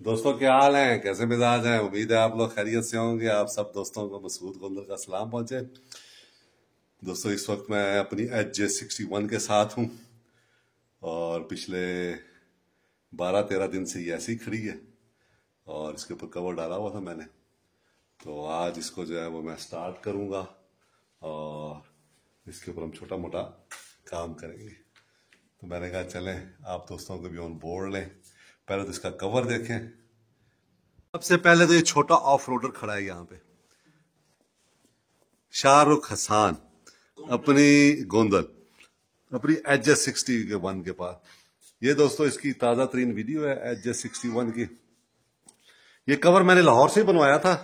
दोस्तों क्या हाल है, कैसे मिजाज हैं। उम्मीद है आप लोग खैरियत से होंगे। आप सब दोस्तों को मसूद गोंदल का सलाम पहुंचे। दोस्तों इस वक्त मैं अपनी HJ61 के साथ हूं और पिछले 12-13 दिन से ये ऐसी खड़ी है और इसके ऊपर कवर डाला हुआ था मैंने। तो आज इसको जो है वो मैं स्टार्ट करूंगा और इसके ऊपर हम छोटा मोटा काम करेंगे। तो मैंने कहा चलें आप दोस्तों को भी ऑन बोर्ड लें। पहले तो इसका कवर देखें। सबसे पहले तो ये छोटा ऑफ रोडर खड़ा है यहाँ पे, शाहरुख हसान अपनी गोंदल, अपनी HJ61 के पास। ये दोस्तों इसकी ताजा तरीन वीडियो है HJ61 की। ये कवर मैंने लाहौर से बनवाया था,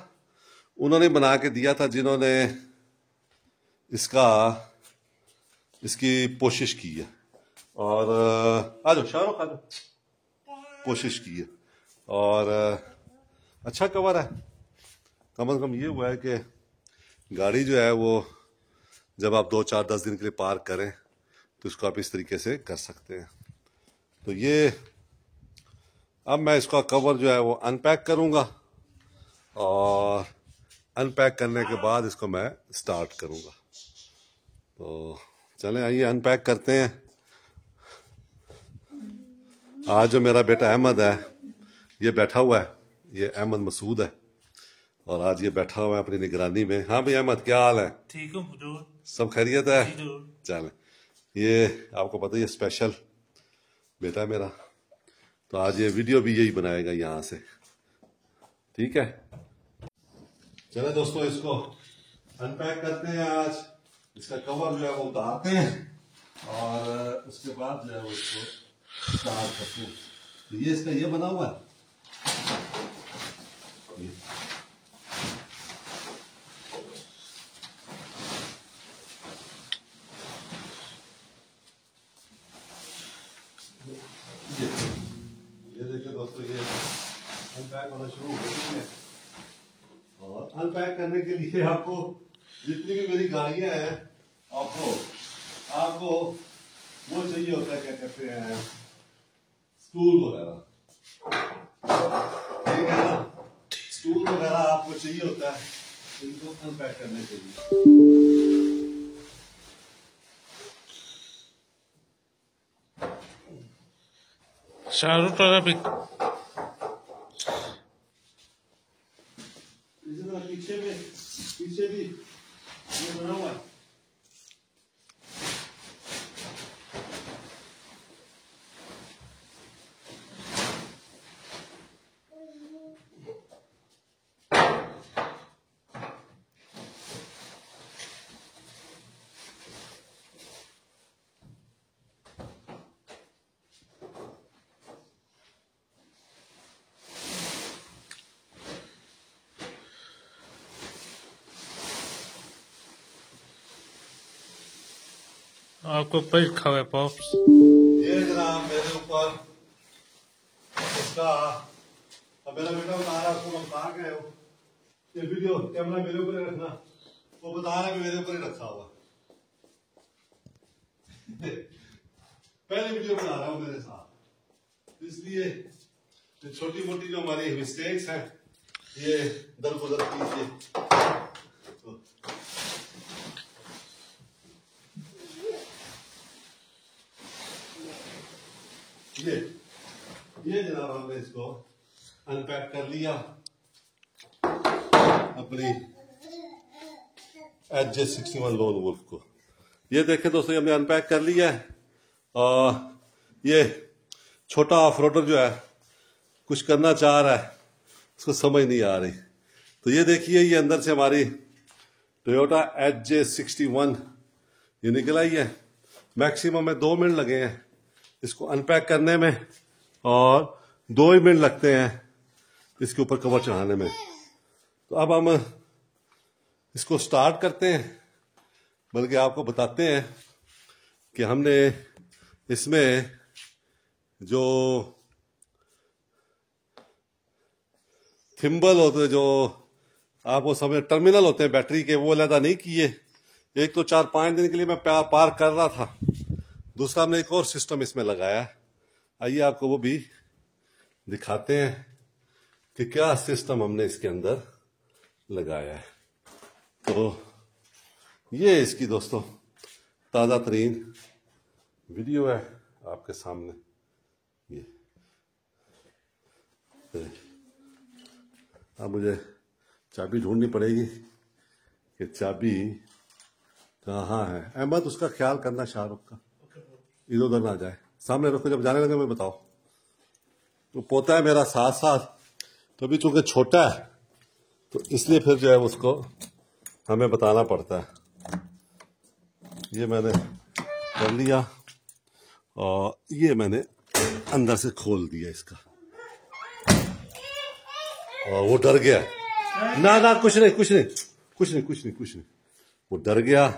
उन्होंने बना के दिया था जिन्होंने इसकी कोशिश की है। और आ जाओ शाहरुख, आ जाओ, कोशिश की है और अच्छा कवर है। कम से कम ये हुआ है कि गाड़ी जो है वो जब आप 2-4-10 दिन के लिए पार्क करें तो इसको आप इस तरीके से कर सकते हैं। तो ये अब मैं इसका कवर जो है वो अनपैक करूंगा और अनपैक करने के बाद इसको मैं स्टार्ट करूंगा। तो चलें आइए अनपैक करते हैं। आज जो मेरा बेटा अहमद है ये बैठा हुआ है, ये अहमद मसूद है और आज ये बैठा हुआ है अपनी निगरानी में। हाँ भाई अहमद, क्या हाल है? ठीक हूँ हुजूर। सब खैरियत है? हुजूर। चलें, ये आपको पता है ये स्पेशल बेटा है मेरा, तो आज ये वीडियो भी यही बनाएगा यहाँ से, ठीक है। चले दोस्तों इसको अनपैक करते हैं। आज इसका कवर जो है वो उतारते हैं और उसके बाद जो है वो इसको स्टार्ट करते हैं। तो ये इसका ये बना हुआ है, ये देखिए दोस्तों ये अनपैक होना शुरू हो गई है। और अनपैक करने के लिए आपको जितनी भी मेरी गाड़ियां हैं आपको वो चाहिए होता है, क्या कहते हैं, स्टूल वगैरह, ठीक है ना। स्टूल वगैरह आपको चाहिए होता है इनको अनपैक करने के लिए। शाहरुख वाला भी पीछे भी ये बना हुआ है। आपको ऊपर लिखा हुआ है पॉप्स। ये जनाब मेरे ऊपर इसका, अब मेरा बेटा बता रहा है उसको बता गए हो ये वीडियो कैमरा मेरे ऊपर रखना, वो बता रहा है मेरे ऊपर ही रखा हुआ। पहले वीडियो बना रहा हूँ मेरे साथ, इसलिए छोटी मोटी जो हमारी मिस्टेक्स हैं ये दरगुजर कीजिए। ये जनाब हमने इसको अनपैक कर लिया अपनी HJ61 लोन वुल्फ को। ये देखें दोस्तों हमने अनपैक कर लिया है और ये छोटा ऑफ रोडर जो है कुछ करना चाह रहा है, उसको समझ नहीं आ रही। तो ये देखिए ये अंदर से हमारी टोयोटा HJ61 ये निकल आई है। मैक्सिमम में 2 मिनट लगे हैं इसको अनपैक करने में और 2 ही मिनट लगते हैं इसके ऊपर कवर चढ़ाने में। तो अब हम इसको स्टार्ट करते हैं, बल्कि आपको बताते हैं कि हमने इसमें जो थिम्बल होते हैं, जो आपको समझ टर्मिनल होते हैं बैटरी के, वो अलहदा नहीं किए। एक तो 4-5 दिन के लिए मैं पार्क कर रहा था, दूसरा हमने एक और सिस्टम इसमें लगाया। आइए आपको वो भी दिखाते हैं कि क्या सिस्टम हमने इसके अंदर लगाया है। तो ये इसकी दोस्तों ताज़ा तरीन वीडियो है आपके सामने। ये अब मुझे चाबी ढूंढनी पड़ेगी कि चाबी कहाँ है। अहमद उसका ख्याल करना, शाहरुख का इधर उधर ना जाए, सामने रखो, जब जाने लगे मैं बताओ। तो पोता है मेरा साथ साथ, तो अभी चूंकि छोटा है तो इसलिए फिर जो है उसको हमें बताना पड़ता है। ये मैंने कर लिया और ये मैंने अंदर से खोल दिया इसका, और वो डर गया। ना कुछ नहीं, वो डर गया,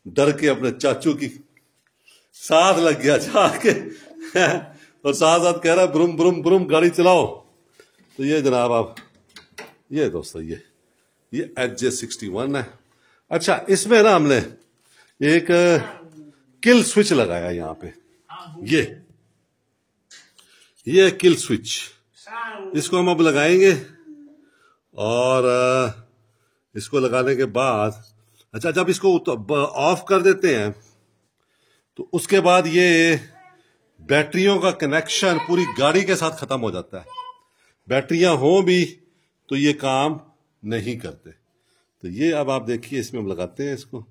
डर के अपने चाचू की साथ लग गया जाके और साथ साथ कह रहा ब्रुम ब्रुम ब्रुम गाड़ी चलाओ। तो ये जनाब आप, ये दोस्तों ये HJ61 है। अच्छा, इसमें ना हमने एक किल स्विच लगाया यहाँ पे, ये किल स्विच, इसको हम अब लगाएंगे और इसको लगाने के बाद, अच्छा जब इसको ऑफ कर देते हैं तो उसके बाद ये बैटरियों का कनेक्शन पूरी गाड़ी के साथ खत्म हो जाता है। बैटरियां हो भी तो ये काम नहीं करते। तो ये अब आप देखिए, इसमें हम लगाते हैं इसको,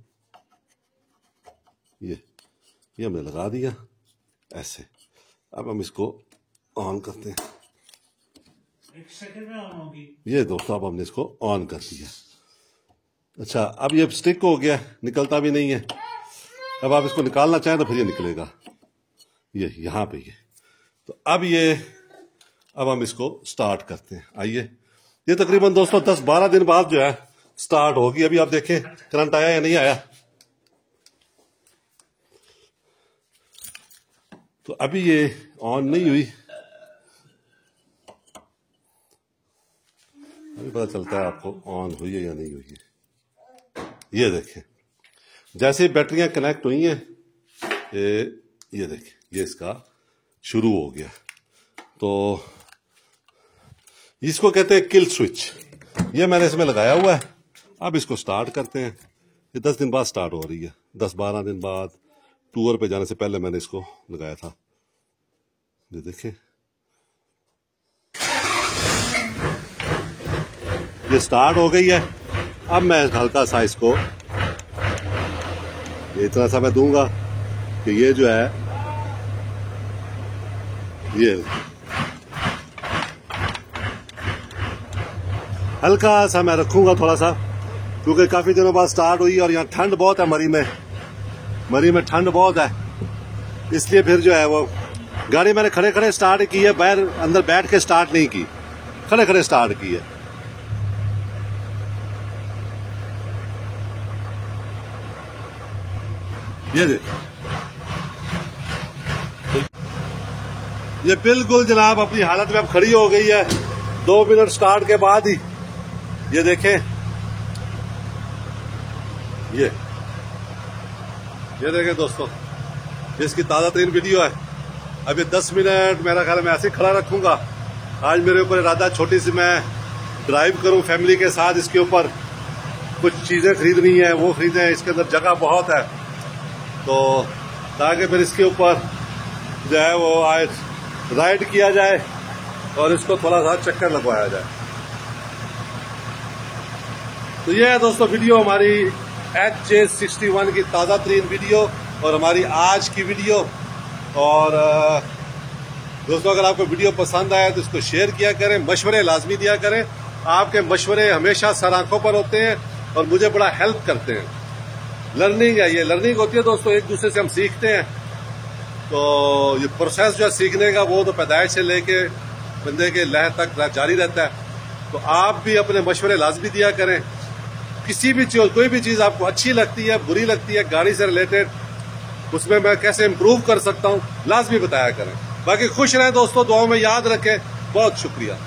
ये हमने लगा दिया ऐसे। अब हम इसको ऑन करते हैं, 1 सेकंड में ऑन होगी। ये दोस्तों अब हमने इसको ऑन कर दिया। अच्छा, अब ये स्टिक हो गया, निकलता भी नहीं है। अब आप इसको निकालना चाहें तो फिर ये निकलेगा, ये यहां पे ये। तो अब हम इसको स्टार्ट करते हैं। आइए, ये तकरीबन दोस्तों 10-12 दिन बाद जो है स्टार्ट होगी। अभी आप देखें करंट आया या नहीं आया। तो अभी ये ऑन नहीं हुई, अभी पता चलता है आपको ऑन हुई है या नहीं हुई है। ये देखें, जैसे बैटरियां कनेक्ट हुई हैं, ये देखें, ये इसका शुरू हो गया। तो इसको कहते हैं किल स्विच। ये मैंने इसमें लगाया हुआ है। अब इसको स्टार्ट करते हैं। ये 10 दिन बाद स्टार्ट हो रही है, 10-12 दिन बाद। टूर पे जाने से पहले मैंने इसको लगाया था। ये देखें, ये स्टार्ट हो गई है। अब मैं हल्का सा इसको ये इतना सा मैं दूंगा कि ये जो है ये हल्का सा मैं रखूंगा थोड़ा सा, क्योंकि काफी दिनों बाद स्टार्ट हुई और यहाँ ठंड बहुत है। मरी में ठंड बहुत है, इसलिए फिर जो है वो गाड़ी मैंने खड़े खड़े स्टार्ट की है, बाहर अंदर बैठ के स्टार्ट नहीं की, खड़े खड़े स्टार्ट की है। ये बिल्कुल जनाब अपनी हालत में अब खड़ी हो गई है 2 मिनट स्टार्ट के बाद ही। ये देखें, ये देखें दोस्तों, इसकी ताजा तरीन वीडियो है। अभी 10 मिनट मेरा ख्याल में ऐसे खड़ा रखूंगा। आज मेरे ऊपर इरादा छोटी सी मैं ड्राइव करूं फैमिली के साथ। इसके ऊपर कुछ चीजें खरीदनी है, वो खरीदें। इसके अंदर जगह बहुत है, तो ताकि फिर इसके ऊपर जो है वो आज राइड किया जाए और इसको थोड़ा सा चक्कर लगवाया जाए। तो ये है दोस्तों वीडियो हमारी HJ61 की ताज़ा तरीन वीडियो और हमारी आज की वीडियो। और दोस्तों, अगर आपको वीडियो पसंद आया तो इसको शेयर किया करें, मशवरे लाजमी दिया करें। आपके मशवरे हमेशा सर आंखों पर होते हैं और मुझे बड़ा हेल्प करते हैं। लर्निंग है, ये लर्निंग होती है दोस्तों, एक दूसरे से हम सीखते हैं। तो ये प्रोसेस जो है सीखने का, वो तो पैदाइश से लेके बंदे के लह तक जारी रहता है। तो आप भी अपने मशवरे लाजमी दिया करें। किसी भी चीज, कोई भी चीज आपको अच्छी लगती है, बुरी लगती है, गाड़ी से रिलेटेड, उसमें मैं कैसे इंप्रूव कर सकता हूं, लाजमी बताया करें। बाकी खुश रहें दोस्तों, दुआओं में याद रखें। बहुत शुक्रिया।